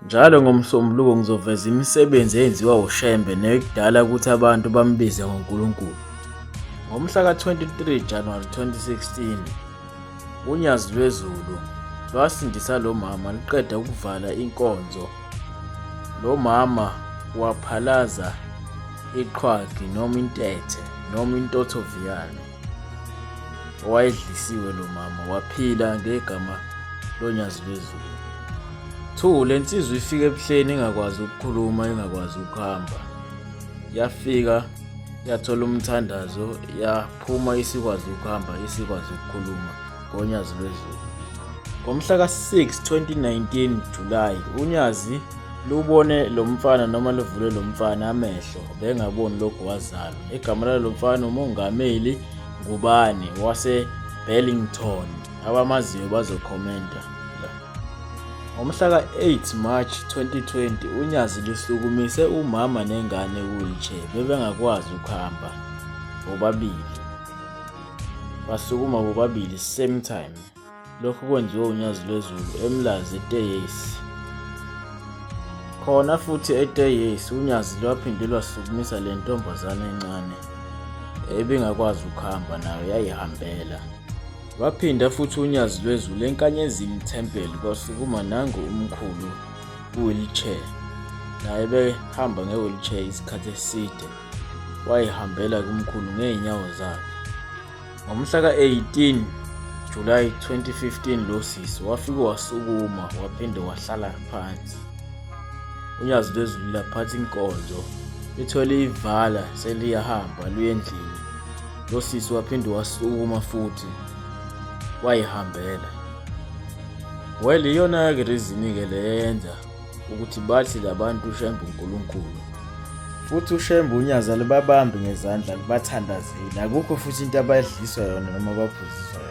Njalo ngoMsombuluko ngizoveza imisebenzi eyenziwa uShembe nekudala ukuthi abantu bambize ngoNkulunkulu. Ngomhla ka-23 January 2016, unyazi lwezulu lwasindisa lo mama liqeda ukuvala inkonzo. Lo mama waphalaza iqhwagi noma intethe noma intothoviyane. Owayedlisiwe lo mama waphila ngegama lonyazi lwezulu. 2. Le nsizwa ifike ebuhleni ingakwazi ukukhuluma, ingakwazi ukuhamba. Yafika yathola umthandazo, yaphuma isikwazi ukuhamba, isikwazi ukukhuluma ngonyazi lwezulu. Ngomhla ka-6 2019 July, unyazi lubone lo mfana noma luvule lo mfana amehlo, bengaboni lokhu wazalwa. Igama lalo mfana uMongameli Ngubane wase-Burlington. Abamaziyo bazokhomenta. Ngomhla ka-8 March 2020, unyazi lusukumise umama nengane e-wheelchair, bebengakwazi ukuhamba bobabili. Basukuma bobabili same time. Lokhu kwenziwe unyazi lwezulu eMlazi eTeyesi. Khona futhi eTeyesi unyazi lwaphinde lwasukumisa le ntombazane encane ebingakwazi ukuhamba, nayo yayihambela. Waphinda futhi unyazi lwezulu eNkanyezini Temple kwasukuma nangu umkhulu ku-wheelchair, naye behamba nge-wheelchair isikhathi eside, wayihambela kumkhulu ngey'nyawo zakhe. Ngomhla ka-18 July 2015 lo sisi wafike wasukuma waphinde wahlala phansi. Unyazi lwezulu laphatha inkonzo, lithole ivala seliyahamba luye endlini. Lo sisi waphinde wasukuma futhi wayihambela. Well, iyona-ke reason-ke leyenza ukuthi bathi labantu uShembe uNkulunkulu. Futhi uShembe unyazi alibabambi ngezandla, libathandazeli. Akukho futhi into abayidliswa yona noma abaphuziswa yona.